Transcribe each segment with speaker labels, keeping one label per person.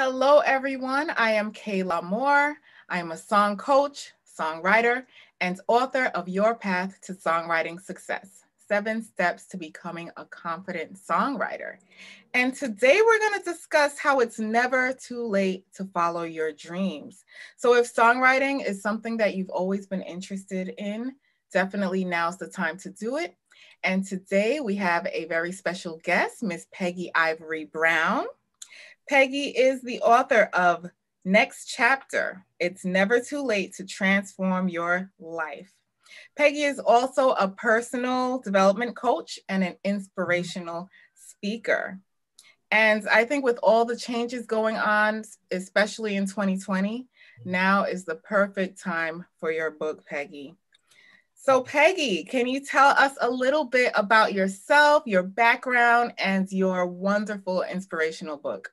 Speaker 1: Hello, everyone. I am Kayla Moore. I am a song coach, songwriter, and author of Your Path to Songwriting Success, 7 Steps to Becoming a Confident Songwriter. And today we're going to discuss how it's never too late to follow your dreams. So if songwriting is something that you've always been interested in, definitely now's the time to do it. And today we have a very special guest, Miss Peggy Ivory Brown. Peggy is the author of Next Chapter, It's Never Too Late to Transform Your Life. Peggy is also a personal development coach and an inspirational speaker. And I think with all the changes going on, especially in 2020, now is the perfect time for your book, Peggy. So Peggy, can you tell us a little bit about yourself, your background, and your wonderful inspirational book?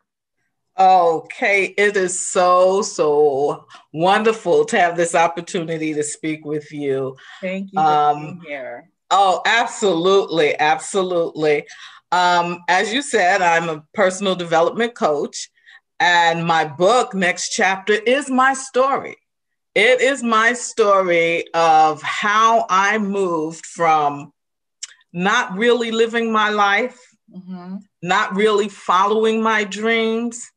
Speaker 2: Okay, it is so wonderful to have this opportunity to speak with you.
Speaker 1: Thank you for being here.
Speaker 2: Oh, absolutely. As you said, I'm a personal development coach, and my book, Next Chapter, is my story. It is my story of how I moved from not really living my life, not really following my dreams,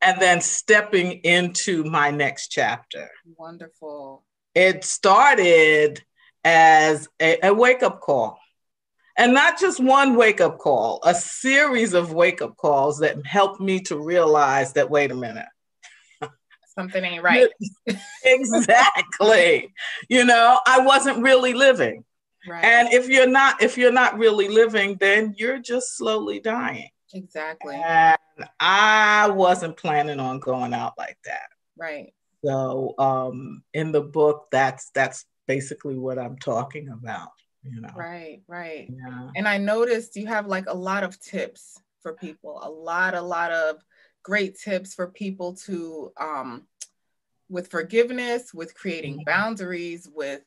Speaker 2: and then stepping into my next chapter.
Speaker 1: Wonderful.
Speaker 2: It started as a wake-up call. And not just one wake-up call, a series of wake-up calls that helped me to realize that, wait a minute.
Speaker 1: Something ain't right.
Speaker 2: Exactly. I wasn't really living.
Speaker 1: Right.
Speaker 2: And if you're not really living, then you're just slowly dying.
Speaker 1: Exactly.
Speaker 2: And I wasn't planning on going out like that.
Speaker 1: Right.
Speaker 2: So in the book, that's basically what I'm talking about.
Speaker 1: Right.
Speaker 2: Yeah.
Speaker 1: And I noticed you have like a lot of tips for people, a lot of great tips for people to with forgiveness, with creating boundaries, with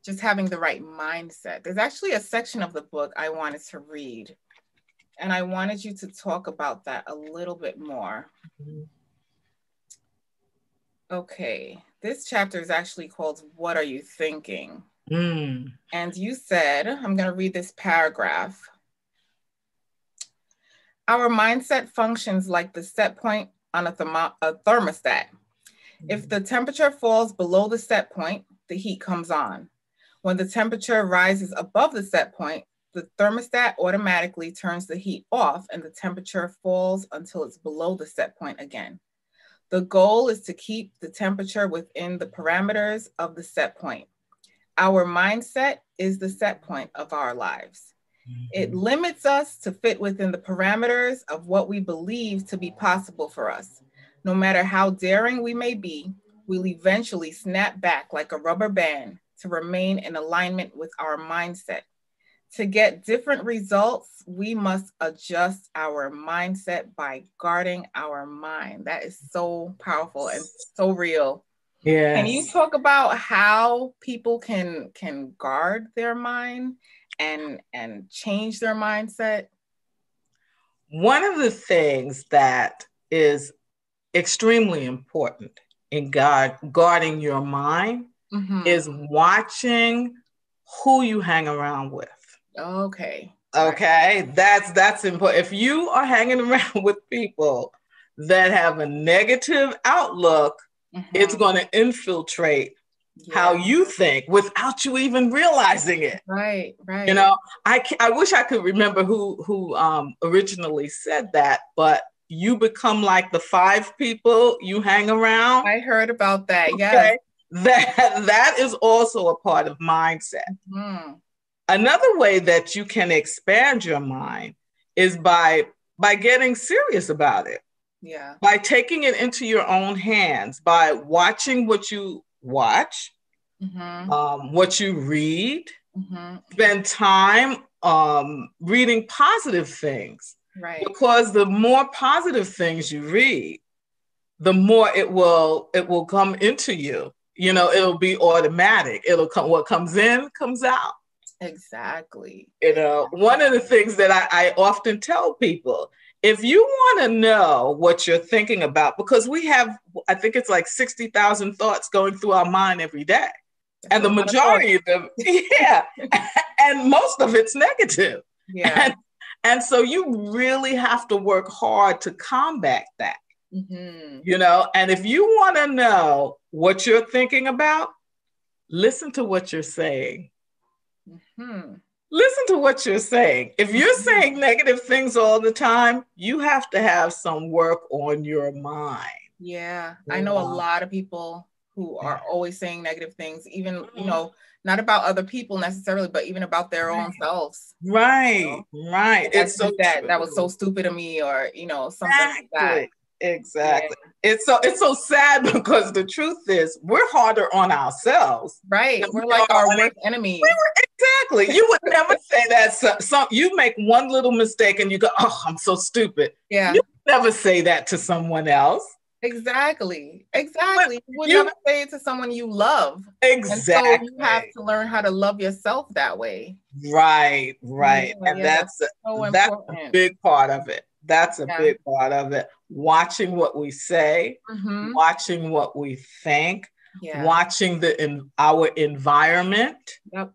Speaker 1: just having the right mindset. There's actually a section of the book I wanted to read, and I wanted you to talk about that a little bit more. Okay, this chapter is actually called What Are You Thinking? And you said, I'm going to read this paragraph. Our mindset functions like the set point on a thermostat. If the temperature falls below the set point, the heat comes on. When the temperature rises above the set point, the thermostat automatically turns the heat off and the temperature falls until it's below the set point again. The goal is to keep the temperature within the parameters of the set point. Our mindset is the set point of our lives. It limits us to fit within the parameters of what we believe to be possible for us. No matter how daring we may be, we'll eventually snap back like a rubber band to remain in alignment with our mindset. To get different results, we must adjust our mindset by guarding our mind. That is so powerful and so real.
Speaker 2: Yeah.
Speaker 1: Can you talk about how people can guard their mind and change their mindset?
Speaker 2: One of the things that is extremely important in guarding your mind is watching who you hang around with.
Speaker 1: Okay.
Speaker 2: Right. That's important. If you are hanging around with people that have a negative outlook, it's going to infiltrate how you think without you even realizing it.
Speaker 1: Right.
Speaker 2: I wish I could remember who originally said that, but you become like the 5 people you hang around.
Speaker 1: I heard about that. Yes.
Speaker 2: That is also a part of mindset. Another way that you can expand your mind is by getting serious about it.
Speaker 1: Yeah.
Speaker 2: By taking it into your own hands, by watching what you watch, what you read, spend time reading positive things.
Speaker 1: Right.
Speaker 2: Because the more positive things you read, the more it will come into you. It'll be automatic. It'll come. What comes in comes out.
Speaker 1: Exactly.
Speaker 2: You know, one of the things that I often tell people, if you want to know what you're thinking about, because we have, I think it's like 60,000 thoughts going through our mind every day.
Speaker 1: That's
Speaker 2: And the majority of them, yeah, and most of it's negative.
Speaker 1: Yeah.
Speaker 2: And so you really have to work hard to combat that,
Speaker 1: Mm-hmm.
Speaker 2: you know, and if you want to know what you're thinking about, listen to what you're saying.
Speaker 1: Mm-hmm.
Speaker 2: Listen to what you're saying. If you're saying negative things all the time, you have to have some work on your mind.
Speaker 1: Yeah. I know a lot of people who are always saying negative things, even, you know, not about other people necessarily, but even about their own selves.
Speaker 2: Right,
Speaker 1: You know?
Speaker 2: right.
Speaker 1: Like,
Speaker 2: It's so true.
Speaker 1: that was so stupid of me, or, you know, something like that.
Speaker 2: Exactly. Yeah. It's so sad because the truth is we're harder on ourselves.
Speaker 1: Right. We're like our worst enemies.
Speaker 2: Exactly. You would never say that. You make one little mistake and you go, oh, I'm so stupid.
Speaker 1: Yeah.
Speaker 2: You would never say that to someone else.
Speaker 1: Exactly. You would never say it to someone you love.
Speaker 2: Exactly.
Speaker 1: And so you have to learn how to love yourself that way.
Speaker 2: Right.
Speaker 1: Yeah,
Speaker 2: And that's
Speaker 1: so
Speaker 2: a big part of it. That's a big part of it. Watching what we say, watching what we think, watching our environment.
Speaker 1: Yep.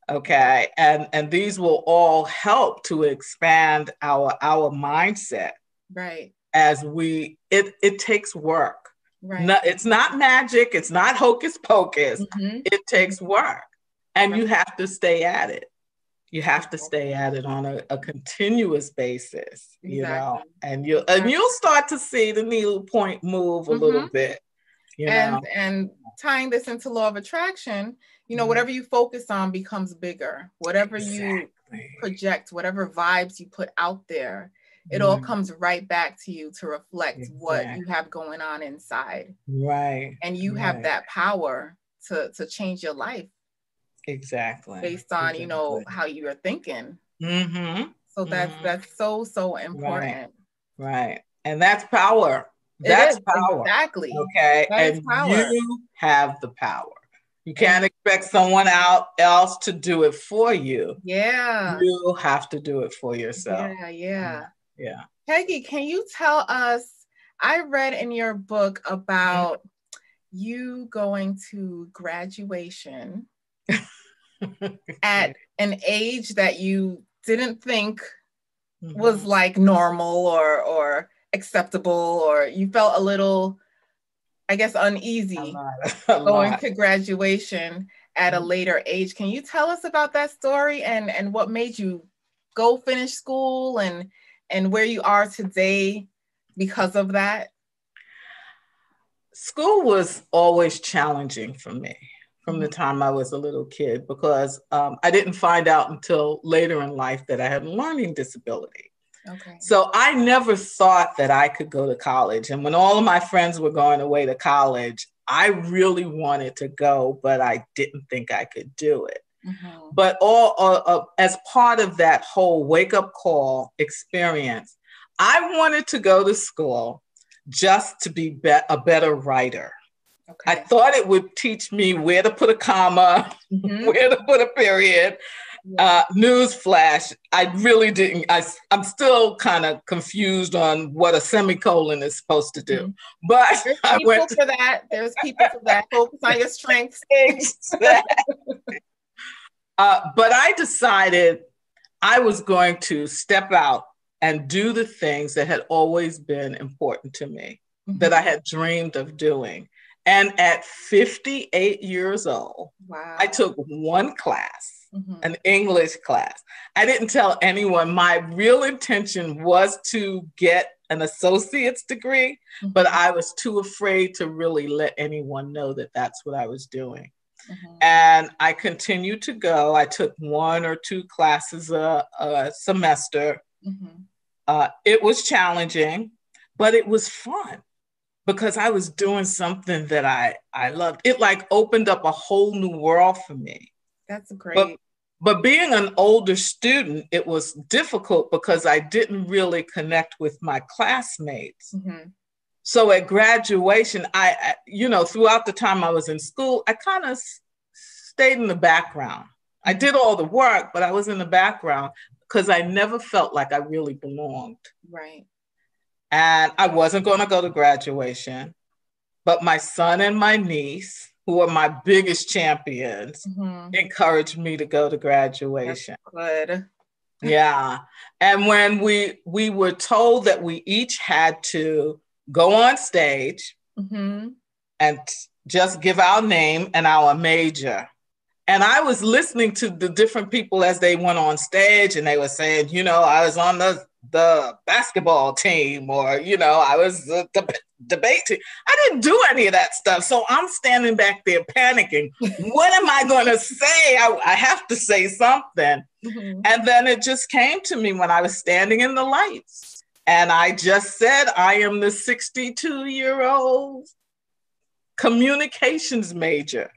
Speaker 2: Okay. And these will all help to expand our mindset.
Speaker 1: Right.
Speaker 2: As it takes work.
Speaker 1: Right.
Speaker 2: No, it's not magic. It's not hocus pocus. It takes work. And you have to stay at it. You have to stay at it on a continuous basis, you know, and you'll start to see the needle point move a little bit, you know.
Speaker 1: And tying this into law of attraction, you know, whatever you focus on becomes bigger. Whatever you project, whatever vibes you put out there, it all comes right back to you to reflect what you have going on inside.
Speaker 2: Right.
Speaker 1: And you have that power to change your life.
Speaker 2: Exactly.
Speaker 1: Based on, you know, how you're thinking. So that's so important.
Speaker 2: Right. And that's power. That's power.
Speaker 1: Exactly.
Speaker 2: Okay. And you have the power. You can't expect someone else to do it for you.
Speaker 1: Yeah.
Speaker 2: You have to do it for yourself.
Speaker 1: Yeah. Peggy, can you tell us, I read in your book about you going to graduation at an age that you didn't think was like normal or acceptable, or you felt a little, I guess, uneasy going to graduation at a later age. Can you tell us about that story and what made you go finish school and where you are today because of that?
Speaker 2: School was always challenging for me from the time I was a little kid, because I didn't find out until later in life that I had a learning disability.
Speaker 1: Okay.
Speaker 2: So I never thought that I could go to college. And when all of my friends were going away to college, I really wanted to go, but I didn't think I could do it. But as part of that whole wake-up call experience, I wanted to go to school just to be a better writer. Okay. I thought it would teach me where to put a comma, where to put a period. Newsflash, I really didn't. I'm still kind of confused on what a semicolon is supposed to do. But
Speaker 1: there's people for that. There's people for that. Focus on your strengths.
Speaker 2: Exactly. But I decided I was going to step out and do the things that had always been important to me, that I had dreamed of doing. And at 58 years old, I took one class, an English class. I didn't tell anyone. My real intention was to get an associate's degree, but I was too afraid to really let anyone know that that's what I was doing. And I continued to go. I took 1 or 2 classes a semester. It was challenging, but it was fun because I was doing something that I loved. It like opened up a whole new world for me.
Speaker 1: That's great.
Speaker 2: But being an older student, it was difficult because I didn't really connect with my classmates. So at graduation, I throughout the time I was in school, I kind of stayed in the background. I did all the work, but I was in the background because I never felt like I really belonged.
Speaker 1: Right.
Speaker 2: And I wasn't going to go to graduation, but my son and my niece, who are my biggest champions, encouraged me to go to graduation.
Speaker 1: That's good.
Speaker 2: Yeah. And when we were told that we each had to go on stage and just give our name and our major. And I was listening to the different people as they went on stage, and they were saying, you know, I was on the basketball team, or, you know, I was the debate team. I didn't do any of that stuff. So I'm standing back there panicking. What am I going to say? I have to say something. And then it just came to me when I was standing in the lights. And I just said, I am the 62-year-old communications major.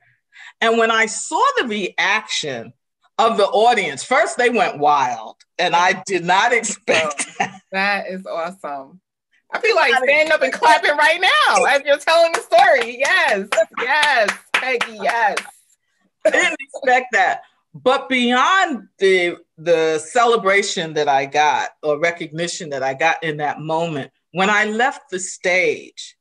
Speaker 2: And when I saw the reaction of the audience, first they went wild, and I did not expect that.
Speaker 1: That is awesome. I feel like standing up and clapping right now as you're telling the story. Yes, yes, Peggy, yes.
Speaker 2: I didn't expect that. But beyond the celebration that I got, or recognition that I got in that moment, when I left the stage,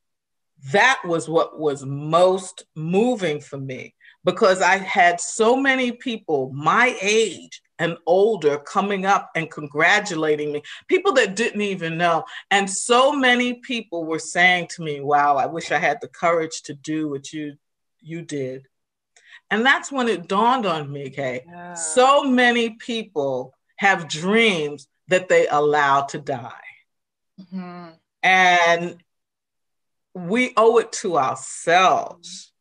Speaker 2: that was what was most moving for me, because I had so many people my age and older coming up and congratulating me, people that didn't even know. And so many people were saying to me, wow, I wish I had the courage to do what you did. And that's when it dawned on me, Kay. Yeah. So many people have dreams that they allow to die. And we owe it to ourselves.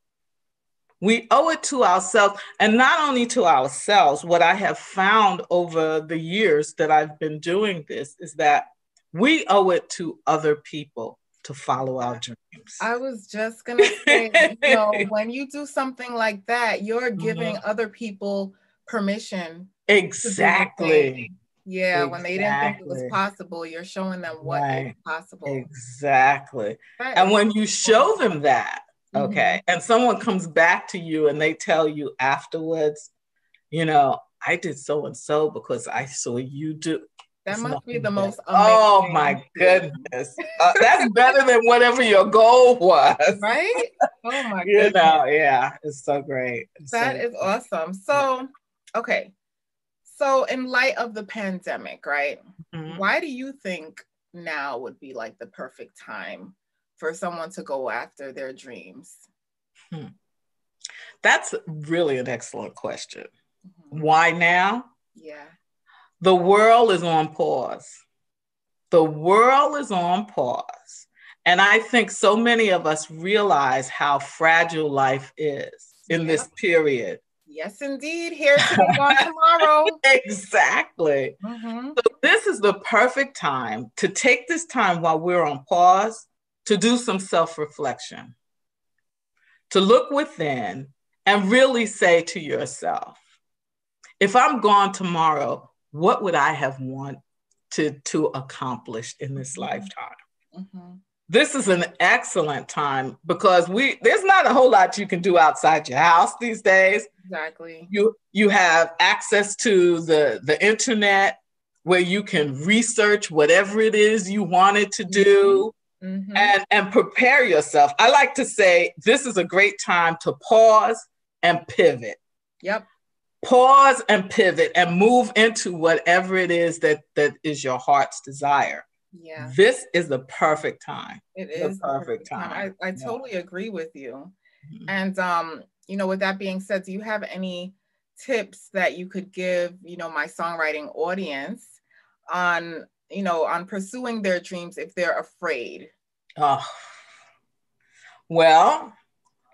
Speaker 2: We owe it to ourselves, and not only to ourselves. What I have found over the years that I've been doing this is that we owe it to other people to follow our dreams.
Speaker 1: I was just going to say, you know, when you do something like that, you're giving other people permission.
Speaker 2: Exactly.
Speaker 1: Yeah, when they didn't think it was possible, you're showing them what is possible.
Speaker 2: Exactly. And when you show them that, okay, and someone comes back to you and they tell you afterwards, you know, I did so and so because I saw you do.
Speaker 1: That must be the most amazing.
Speaker 2: Oh my goodness. That's better than whatever your goal was.
Speaker 1: Right? Oh my goodness.
Speaker 2: You know, yeah, it's so great.
Speaker 1: That is awesome. So, okay. So in light of the pandemic, right? Why do you think now would be like the perfect time for someone to go after their dreams?
Speaker 2: That's really an excellent question. Why now?
Speaker 1: Yeah.
Speaker 2: The world is on pause. The world is on pause. And I think so many of us realize how fragile life is in this period.
Speaker 1: Yes, indeed. Here today, gone tomorrow.
Speaker 2: Exactly. So this is the perfect time to take this time while we're on pause to do some self-reflection, to look within and really say to yourself, if I'm gone tomorrow, what would I have wanted to accomplish in this lifetime? This is an excellent time because there's not a whole lot you can do outside your house these days.
Speaker 1: Exactly.
Speaker 2: You have access to the internet where you can research whatever it is you wanted to do and prepare yourself. I like to say this is a great time to pause and pivot.
Speaker 1: Yep.
Speaker 2: Pause and pivot and move into whatever it is that is your heart's desire.
Speaker 1: Yeah.
Speaker 2: This is the perfect time.
Speaker 1: It is the perfect time. I totally agree with you. And, you know, with that being said, do you have any tips that you could give, you know, my songwriting audience on, you know, on pursuing their dreams if they're afraid?
Speaker 2: Well,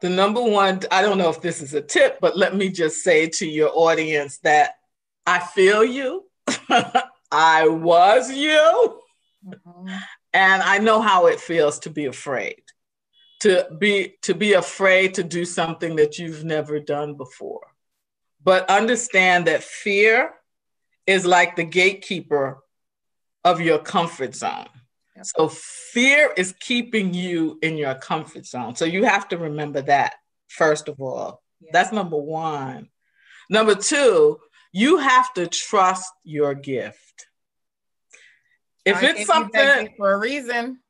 Speaker 2: the number one, I don't know if this is a tip, but let me just say to your audience that I feel you. I was you. And I know how it feels to be afraid, to be afraid to do something that you've never done before. But understand that fear is like the gatekeeper of your comfort zone. Yep. So fear is keeping you in your comfort zone. So you have to remember that, first of all. Yeah. That's number one. Number two, you have to trust your gift. If it's something
Speaker 1: for a reason.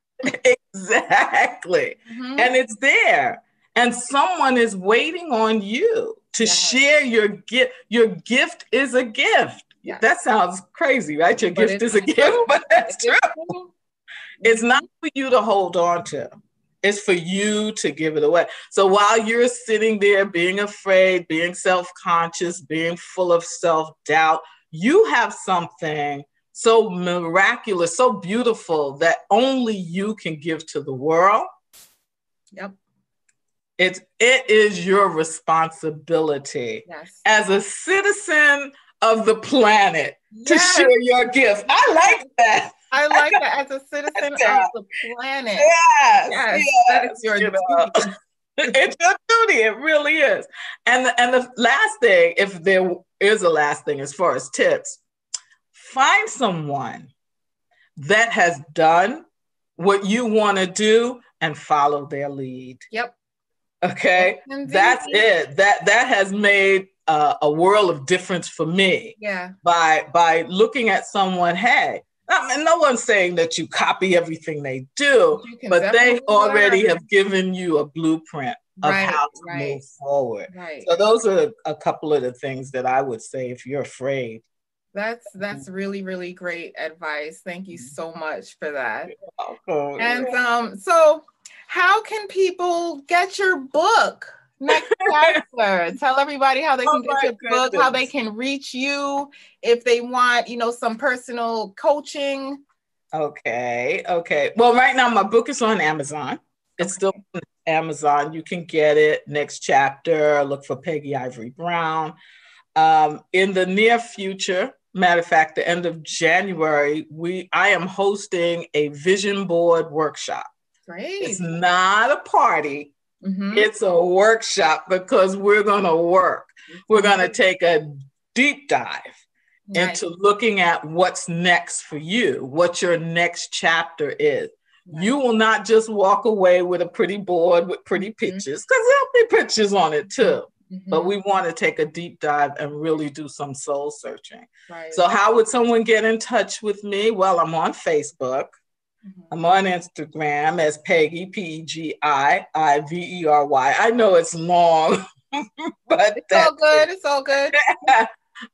Speaker 2: Exactly. And it's there. And someone is waiting on you to share your gift. Your gift is a gift. Yes. That sounds crazy, right? Your gift is a gift, but that's true. It's not for you to hold on to. It's for you to give it away. So while you're sitting there being afraid, being self-conscious, being full of self-doubt, you have something so miraculous, so beautiful that only you can give to the world.
Speaker 1: Yep.
Speaker 2: It is your responsibility as a citizen of the planet to share your gift. I like that.
Speaker 1: I like that, as a citizen of the planet.
Speaker 2: Yes.
Speaker 1: That is your duty.
Speaker 2: It's your duty. It really is. And the last thing, if there is a last thing as far as tips, find someone that has done what you want to do and follow their lead.
Speaker 1: Yep.
Speaker 2: Okay. That's it. That has made a world of difference for me.
Speaker 1: Yeah.
Speaker 2: By looking at someone, hey, I mean, no one's saying that you copy everything they do, but they already have given you a blueprint of how to move forward.
Speaker 1: Right.
Speaker 2: So those are a couple of the things that I would say if you're afraid.
Speaker 1: That's really, really great advice. Thank you so much for that.
Speaker 2: You're welcome.
Speaker 1: And so how can people get your book, Next Chapter? Tell everybody how they can get your book, how they can reach you if they want, some personal coaching.
Speaker 2: Okay. Well, right now my book is on Amazon. It's still on Amazon. You can get it, Next Chapter. Look for Peggy Ivory Brown. In the near future, matter of fact, the end of January, I am hosting a vision board workshop.
Speaker 1: Great.
Speaker 2: It's not a party. It's a workshop because we're going to work. We're going to take a deep dive into looking at what's next for you, what your next chapter is. You will not just walk away with a pretty board with pretty pictures, because there'll be pictures on it too. But we want to take a deep dive and really do some soul searching. So how would someone get in touch with me? Well, I'm on Facebook. I'm on Instagram as Peggy, Peggiivery. I know it's long, but
Speaker 1: it's all good.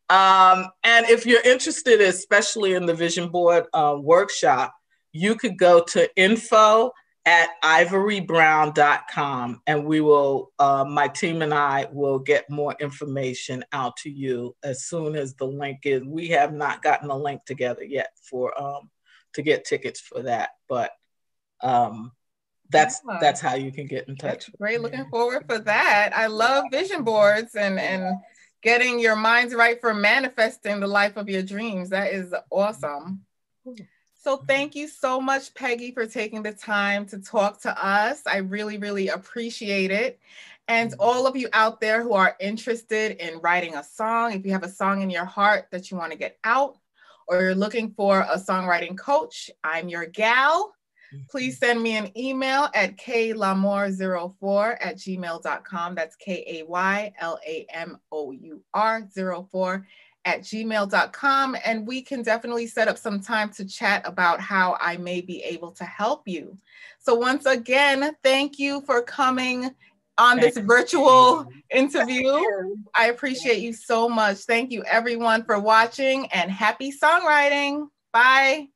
Speaker 2: And if you're interested, especially in the vision board workshop, you could go to info@ivorybrown.com, and we will, my team and I will get more information out to you as soon as the link is. We have not gotten a link together yet for to get tickets for that, but that's how you can get in touch.
Speaker 1: That's great. Looking forward for that. I love vision boards and getting your minds right for manifesting the life of your dreams. That is awesome. So thank you so much, Peggy, for taking the time to talk to us. I really, really appreciate it. And all of you out there who are interested in writing a song, if you have a song in your heart that you want to get out, or you're looking for a songwriting coach, I'm your gal. Please send me an email at kaylamour04@gmail.com. That's KAYLAMOUR04@gmail.com. And we can definitely set up some time to chat about how I may be able to help you. So once again, thank you for coming on this virtual interview. I appreciate you so much. Thank you everyone for watching, and happy songwriting. Bye.